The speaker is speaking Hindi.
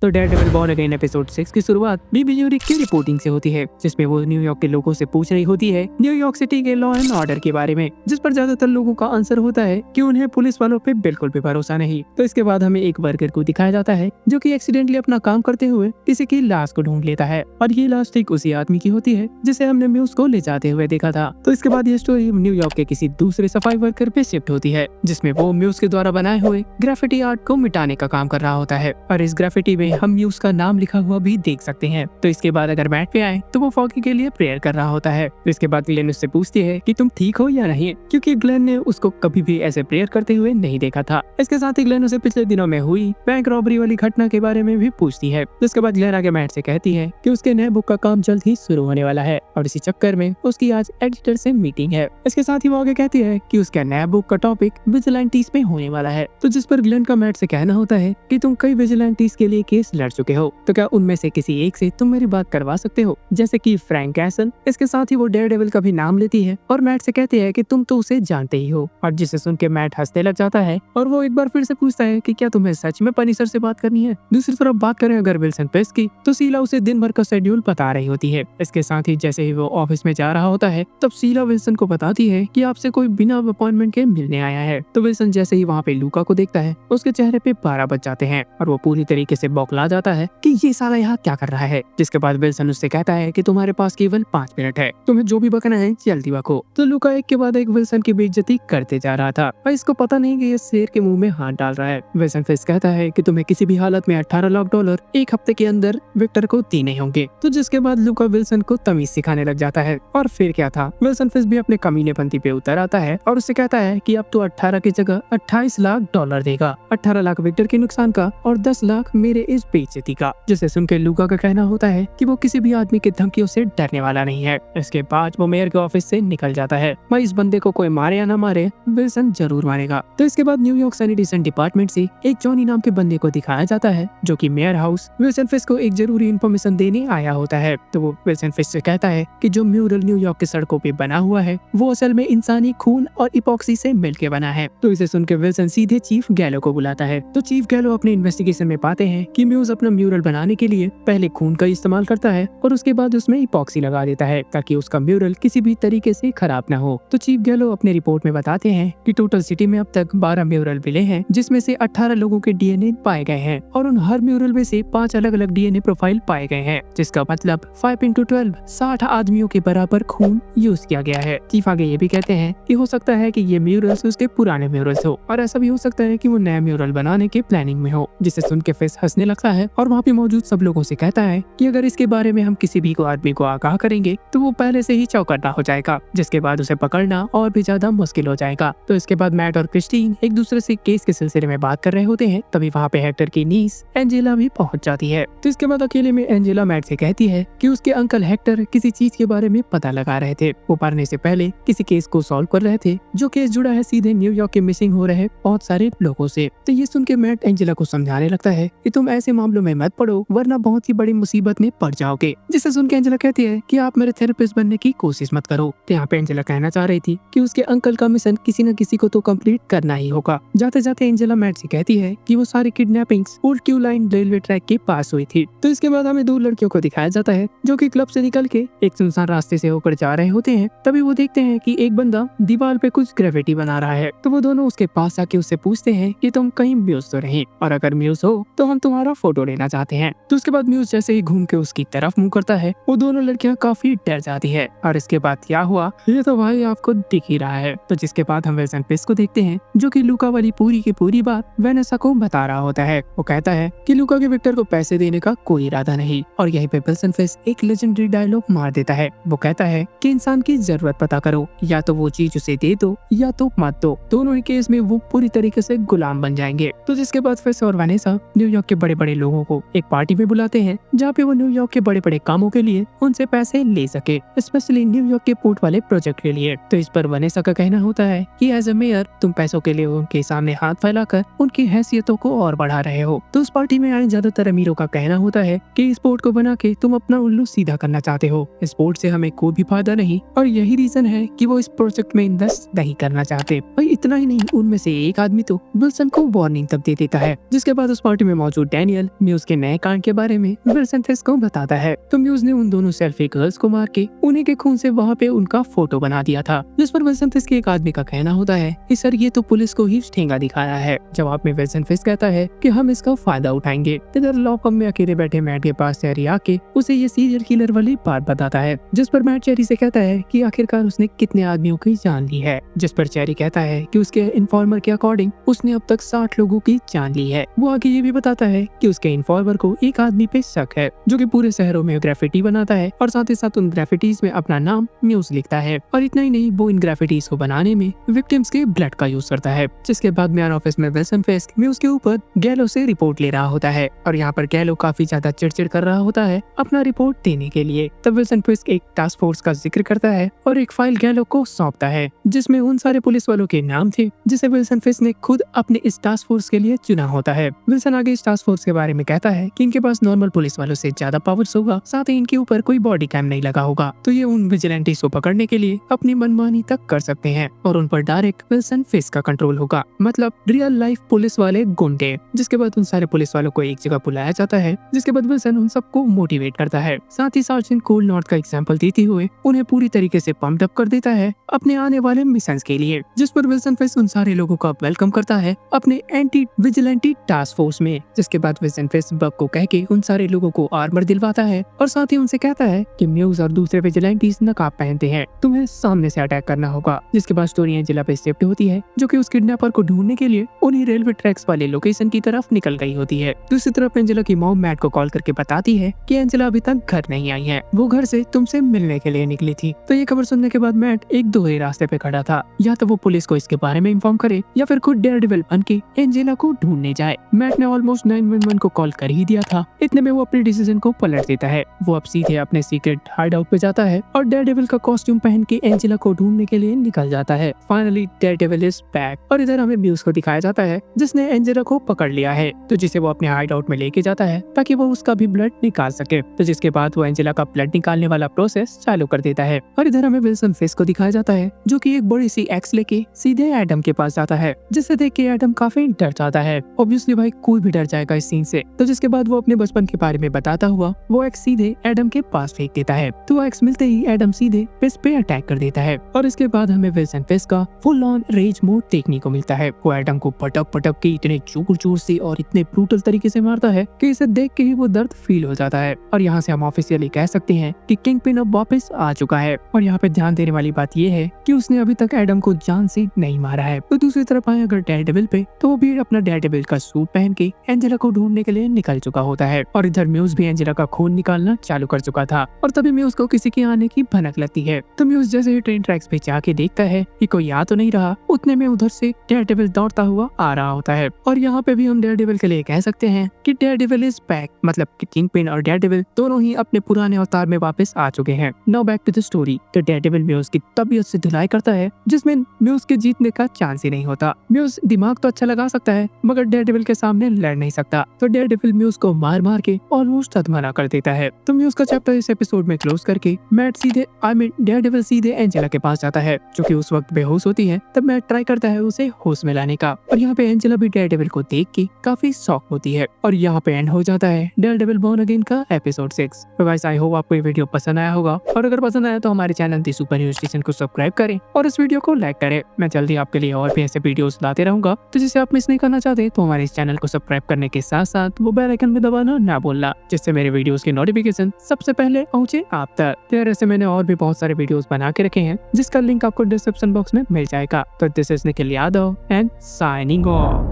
तो डेयरडेविल बॉर्न अगेन एपिसोड 6 की शुरुआत बीबी यूरिक की रिपोर्टिंग से होती है, जिसमें वो न्यूयॉर्क के लोगों से पूछ रही होती है न्यूयॉर्क सिटी के लॉ एंड ऑर्डर के बारे में, जिस पर ज्यादातर लोगों का आंसर होता है कि उन्हें पुलिस वालों पे बिल्कुल भी भरोसा नहीं। तो इसके बाद हमें एक वर्कर को दिखाया जाता है जो कि एक्सीडेंटली अपना काम करते हुए किसी की लाश को ढूंढ लेता है, और ये लाश ठीक उसी आदमी की होती है जिसे हमने म्यूज को ले जाते हुए देखा था। तो इसके बाद ये स्टोरी न्यूयॉर्क के किसी दूसरे सफाई वर्कर पे शिफ्ट होती है, जिसमें वो म्यूज के द्वारा बनाए हुए ग्राफिटी आर्ट को मिटाने का काम कर रहा होता है, और इस ग्राफिटी में हम म्यूज का नाम लिखा हुआ भी देख सकते हैं। तो इसके बाद अगर मैट पे आए तो वो फॉगी के लिए प्रेयर कर रहा होता है। तो इसके बाद ग्लेन उससे पूछती है कि तुम ठीक हो या नहीं, क्योंकि ग्लेन ने उसको कभी भी ऐसे प्रेयर करते हुए नहीं देखा था। इसके साथ ही ग्लेन उसे पिछले दिनों में हुई बैंक रॉबरी वाली घटना के बारे में भी पूछती है। जिसके बाद ग्लेन आगे मैट से कहती है कि उसके नए बुक का काम जल्द ही शुरू होने वाला है, और इसी चक्कर में उसकी आज एडिटर से मीटिंग है। इसके साथ ही वो आगे कहती है कि उसका नया बुक का टॉपिक विजिलेंटीज में होने वाला है। तो जिस पर ग्लेन का मैट से कहना होता है कि तुम कई विजिलेंटीज के लिए केस लड़ चुके हो, तो क्या उनमें से किसी एक से तुम मेरी बात करवा सकते हो, जैसे कि फ्रैंक कैसल। इसके साथ ही वो डेयरडेविल का भी नाम लेती है और मैट से कहती है कि तुम तो उसे जानते ही हो, और जिसे सुन के मैट हंसने लग जाता है, और वो एक बार फिर से पूछता है कि क्या तुम्हें सच में पनिशर से बात करनी है। दूसरी तरफ बात करें अगर विल्सन पेस की, तो शीला उसे दिन भर का शेड्यूल बता रही होती है। इसके साथ ही जैसे ही वो ऑफिस में जा रहा होता है, तब शीला विल्सन को बताती है कि आपसे कोई बिना अपॉइंटमेंट के मिलने आया है। तो विल्सन जैसे ही वहाँ पे लूका को देखता है, उसके चेहरे पे 12 बज जाते हैं, और वो पूरी तरीके से बौखला जाता है कि ये साला यहाँ क्या कर रहा है। जिसके बाद विल्सन उससे कहता है कि तुम्हारे पास केवल 5 मिनट है, तुम्हें जो भी बकना है जल्दी बको। तो लूका एक के बाद एक विल्सन की बेइज्जती करते जा रहा था, और इसको पता नहीं कि ये शेर के मुंह में हाथ डाल रहा है। विल्सन फिर कहता है कि तुम्हें किसी भी हालत में $18 लाख एक हफ्ते के अंदर विक्टर को देने होंगे। तो जिसके बाद लूका विल्सन को तमीज सिखाने लग जाता है, और फिर क्या था, विल्सन फिर भी अपने कमीनेपंती पे उतर आता है और उससे कहता है कि अब तो 18 की जगह $28 लाख देगा, 18 लाख विक्टर के नुकसान का और 10 लाख मेरे इस बेइज्जती का। जिसे सुन के लूका का कहना होता है कि वो किसी भी आदमी की धमकियों से डरने वाला नहीं है। इसके बाद वो मेयर के ऑफिस से निकल जाता है। भाई इस बंदे को कोई मारे या ना मारे, विल्सन जरूर मारेगा। तो इसके बाद न्यूयॉर्क सैनिटेशन डिपार्टमेंट से एक जॉनी नाम के बंदे को दिखाया जाता है, जो कि मेयर हाउस विल्सन फिश को एक जरूरी इन्फॉर्मेशन देने आया होता है। तो वो विल्सन फिश से कहता है कि जो म्यूरल न्यूयॉर्क की सड़कों पे बना हुआ है, वो असल में इंसानी खून और इपॉक्सी से मिलके बना है। तो इसे सुनकर विल्सन सीधे चीफ गैलो को बुलाता है। तो चीफ गैलो अपने इन्वेस्टिगेशन में पाते हैं कि म्यूज अपना म्यूरल बनाने के लिए पहले खून का इस्तेमाल करता है, और उसके बाद उसमें इपॉक्सी लगा देता है ताकि उसका म्यूरल किसी भी तरीके से खराब ना हो। तो चीफ गैलो अपने रिपोर्ट में बताते हैं कि टोटल सिटी में अब तक 12 म्यूरल मिले हैं, जिसमें से 18 लोगों के डीएनए पाए गए हैं, और उन हर म्यूरल में से 5 अलग अलग डीएनए प्रोफाइल पाए गए हैं, जिसका मतलब 5 × 12 60 आदमियों के बराबर खून यूज किया गया है। चीफ आगे ये भी कहते हैं कि हो सकता है कि ये म्यूरल्स उसके पुराने म्यूरल्स हो, और ऐसा भी हो सकता है कि वो नया म्यूरल बनाने के प्लानिंग में हो। जिसे सुन के फेस हंसने लगता है, और वहाँ पे मौजूद सब लोगों से कहता है कि अगर इसके बारे में हम किसी भी आदमी को आगाह करेंगे तो वो पहले से ही चौकन्ना हो जाएगा, जिसके बाद उसे पकड़ना और भी ज्यादा मुश्किल हो जाएगा। तो इसके बाद मैट और क्रिस्टीन एक दूसरे से केस के सिलसिले में बात कर रहे होते हैं, तभी वहाँ पे हेक्टर की नीस एंजेला भी पहुँच जाती है। तो इसके बाद अकेले में एंजेला मैट से कहती है कि उसके अंकल हेक्टर किसी चीज के बारे में पता लगा रहे थे। वो मरने से पहले किसी केस को सॉल्व कर रहे थे, जो केस जुड़ा है सीधे न्यूयॉर्क के मिसिंग हो रहे बहुत सारे लोगों से। तो ये सुन के मैट एंजेला को समझाने लगता है कि तुम ऐसे मामलों में मत पड़ो, वरना बहुत ही बड़ी मुसीबत में पड़ जाओगे। जिसे सुन के एंजेला कहती है कि आप मेरे थेरेपिस्ट बनने की कोशिश मत करो। तो यहाँ पे एंजेला कहना चाह रही थी कि उसके अंकल का मिशन किसी न किसी को तो कंप्लीट करना ही होगा। जाते जाते एंजेला मैट से कहती है कि वो सारी kidnappings old Q line railway track के पास हुई थी। तो इसके बाद हमें 2 लड़कियों को दिखाया जाता है, जो कि क्लब से निकल के एक सुनसान रास्ते से होकर जा रहे होते हैं। तभी वो देखते हैं कि एक बंदा दीवार पे कुछ ग्रेफिटी बना रहा है। तो वो दोनों उसके पास जाके उससे पूछते हैं कि तुम कहीं म्यूज तो नहीं, और अगर म्यूज हो तो हम तुम्हारा फोटो लेना चाहते हैं। तो उसके बाद म्यूज जैसे ही घूम के उसकी तरफ मुंह करता है, वो दोनों लड़कियां काफी डर जाती है। और इसके बाद क्या हुआ ये तो भाई आपको दिख ही रहा है। तो जिसके बाद हम विल्सन फिश को देखते हैं, जो कि लूका वाली पूरी की पूरी बात वेनेसा को बता रहा होता है। वो कहता है कि लूका के विक्टर को पैसे देने का कोई इरादा नहीं, और यहीं पे विल्सन फिश एक लेजेंडरी डायलॉग मार देता है। वो कहता है कि इंसान की जरूरत पता करो, या तो वो चीज उसे दे दो या तो मत दो, दोनों ही केस में वो पूरी तरीके से गुलाम बन जाएंगे। तो जिसके बाद फिश और वेनेसा न्यूयॉर्क के बड़े बड़े लोगों को एक पार्टी में बुलाते हैं, जहाँ पे वो न्यूयॉर्क के बड़े बड़े कामों के लिए उनसे पैसे ले सके, स्पेशली न्यूयॉर्क के पोर्ट वाले प्रोजेक्ट के लिए। तो इस पर वेनेसा का कहना होता है कि एज ए मेयर तुम पैसों के लिए उनके सामने हाथ फैलाकर उनकी हैसियतों को और बढ़ा रहे हो। तो उस पार्टी में आए ज्यादातर अमीरों का कहना होता है कि इस पोर्ट को बना के तुम अपना उल्लू सीधा करना चाहते हो, इस पोर्ट से हमें कोई भी फायदा नहीं, और यही रीजन है कि वो इस प्रोजेक्ट में इन्वेस्ट नहीं करना चाहते। और इतना ही नहीं, उनमें से एक आदमी तो विल्सन को वार्निंग तब दे देता है। जिसके बाद उस पार्टी में मौजूद डैनी डैनियल म्यूज के नए कांड के बारे में विल्सन फिस्क को बताता है तो म्यूज ने उन दोनों सेल्फी गर्ल्स को मार के उन्हीं के खून से वहाँ पे उनका फोटो बना दिया था, जिस पर विल्सन फिस्क के एक आदमी का कहना होता है कि सर ये तो पुलिस को ही ठेंगा दिखाया है। जवाब में विल्सन फिस्क कहता है कि हम इसका फायदा उठाएंगे। इधर लॉकअप में अकेले बैठे मैट के पास चेरी आके उसे ये सीरियल किलर वाली बात बताता है, जिस पर मैट चेरी से कहता है कि आखिरकार उसने कितने आदमियों की जान ली है। जिस पर चेरी कहता है कि उसके इन्फॉर्मर के अकॉर्डिंग उसने अब तक 60 लोगों की जान ली है। वो आगे ये भी बताता है कि उसके इन्फॉर्मर को एक आदमी पे शक है जो कि पूरे शहरों में ग्राफिटी बनाता है और साथ ही साथ उन ग्राफिटीज में अपना नाम म्यूज लिखता है। और इतना ही नहीं, वो इन ग्राफिटीज को बनाने में विक्टिम्स के ब्लड का यूज करता है। जिसके बाद मैन ऑफिस में विल्सन फिस्क म्यूज के ऊपर गैलो से रिपोर्ट ले रहा होता है और यहाँ पर गैलो काफी ज्यादा चिड़चिड़ कर रहा होता है अपना रिपोर्ट देने के लिए। तब विल्सन फिस्क एक टास्क फोर्स का जिक्र करता है और एक फाइल गैलो को सौंपता है जिसमें उन सारे पुलिस वालों के नाम थे जिसे विल्सन फिस्क ने खुद अपने इस टास्क फोर्स के लिए चुना होता है। विल्सन आगे इस टास्क फोर्स के बारे में कहता है कि इनके पास नॉर्मल पुलिस वालों से ज्यादा पावर्स होगा, साथ ही इनके ऊपर कोई बॉडी कैम नहीं लगा होगा, तो ये उन विजिलेंटीज को पकड़ने के लिए अपनी मनमानी तक कर सकते हैं और उन पर डायरेक्ट विल्सन फिस्क का कंट्रोल होगा, मतलब रियल लाइफ पुलिस वाले गुंडे। जिसके बाद उन सारे पुलिस वालों को एक जगह बुलाया जाता है, जिसके बाद विल्सन उन सबको मोटिवेट करता है, साथ ही सार्जेंट कोल नॉर्थ का एग्जाम्पल देते हुए उन्हें पूरी तरीके से पंप अप कर देता है अपने आने वाले मिशन के लिए। जिस पर विल्सन फिस्क उन सारे लोगों का वेलकम करता है अपने एंटी विजिलेंटी टास्क फोर्स में। जिसके बाद विल्सन फिस्क बग को कह के उन सारे लोगों को आर्मर दिलवाता है और साथ ही उनसे कहता है कि म्यूज और दूसरे विजिलेंटीज नकाब पहनते हैं, तुम्हें सामने से अटैक करना होगा। जिसके बाद स्टोरी एंजेला पे शिफ्ट होती है जो कि उस किडनैपर को ढूंढने के लिए उन्हीं रेलवे ट्रैक्स वाले लोकेशन की तरफ निकल गई होती है। दूसरी तरफ एंजेला की मॉम मैट को कॉल करके बताती है कि एंजेला अभी तक घर नहीं आई है, वो घर से तुमसे मिलने के लिए निकली थी। तो ये खबर सुनने के बाद मैट एक दोहरे रास्ते पे खड़ा था, या तो वो पुलिस को इसके बारे में इन्फॉर्म करे या फिर खुद डेयरडेविल बन के एंजेला को ढूंढने जाए। मैट ने ऑलमोस्ट 911 को कॉल कर ही दिया था, इतने में वो अपने डिसीजन को पलट देता है। वो अब सीधे अपने सीक्रेट हाइड आउट पे जाता है और डेयरडेविल का कॉस्ट्यूम पहन के एंजेला को ढूंढने के लिए निकल जाता है। फाइनली डेयरडेविल इज बैक और इधर हमें म्यूज को दिखाया जाता है जिसने एंजेला को पकड़ लिया है, तो जिसे वो अपने हाइड आउट में लेके जाता है ताकि वो उसका भी ब्लड निकाल सके। तो जिसके बाद वो एंजेला का ब्लड निकालने वाला प्रोसेस चालू कर देता है और इधर हमें विल्सन फिस्क को दिखाया जाता है जो कि एक बड़ी सी एक्स लेके सीधे एडम के पास जाता है, जिसे देख के एडम काफी डर जाता है। ऑब्वियसली भाई कोई भी डर जाएगा इस सीन से। तो जिसके बाद वो अपने बचपन के बारे में बताता हुआ वो एक्स सीधे एडम के पास फेंक देता है, तो वो एक्स मिलते ही एडम सीधे फिस्क पे अटैक कर देता है और इसके बाद हमें विल्सन फिस्क का फुल ऑन रेज मोड देखने को मिलता है। वो एडम को पटक पटक के इतने जोर जोर से और इतने ब्रूटल तरीके से मारता है कि इसे देख के ही वो दर्द फील हो जाता है। और यहाँ से हम ऑफिशियली कह सकते हैं कि किंगपिन अब वापस आ चुका है। और यहाँ पे ध्यान देने वाली बात ये है कि उसने अभी तक एडम को जान से नहीं मारा है। तो दूसरी तरफ आए अगर डेयरडेविल पे, तो वो भी अपना डेयरडेविल का सूट पहन के एंजेला को ढूंढने के लिए निकल चुका होता है और इधर म्यूज भी एंजेला का खून निकालना चालू कर चुका था। और तभी म्यूज को किसी के आने की भनक लगती है, तो म्यूज जैसे ही ट्रेन ट्रैक्स पे जाके देखता है कि कोई आ तो नहीं रहा, उतने में उधर से डेयरडेविल दौड़ता हुआ आ रहा होता है। और यहाँ पे भी हम डेयरडेविल के लिए कह सकते हैं कि डेयरडेविल इज बैक, मतलब कि किंगपिन और डेयरडेविल दोनों ही अपने पुराने अवतार में वापस आ चुके हैं। Now back to the story. तो डेयरडेविल म्यूज की तबीयत से धुलाई करता है जिसमें म्यूज के जीतने का चांस ही नहीं होता। म्यूज दिमाग तो अच्छा लगा सकता है मगर डेयरडेविल के सामने लड़ नहीं सकता, तो डेयरडेविल म्यूज को मार मार के ऑलमोस्ट अधमरा कर देता है। तो म्यूज का चैप्टर इस एपिसोड में क्लोज करके मैट सीधे डेयरडेविल सीधे एंजेला के पास जाता है जो कि उस वक्त बेहोश होती है। तब मैट ट्राई करता है उसे होश में लाने का और यहाँ पे एंजेला भी डेयरडेविल को देख के काफी शॉक होती है और यहाँ पे एंड हो जाता है डेयरडेविल बॉर्न अगेन का एपिसोड 6। तो गाइस आई होप आपको ये वीडियो पसंद आया होगा और अगर पसंद आया तो हमारे चैनल दी सुपर न्यूज स्टेशन को सब्सक्राइब करें और इस वीडियो को लाइक करें। मैं जल्दी आपके लिए और भी ऐसे वीडियोस लाते रहूंगा, तो जिसे आप मिस नहीं करना चाहते तो हमारे इस चैनल को सब्सक्राइब करने के साथ साथ वो बेल आइकन भी दबाना ना भूलना, जिससे मेरे वीडियोस की नोटिफिकेशन सबसे पहले पहुंचे आप तक। तो ऐसे मैंने और भी बहुत सारे वीडियोस बना के रखे हैं जिसका लिंक आपको डिस्क्रिप्शन बॉक्स में मिल जाएगा। तो this is Nikhil Yadav and signing off.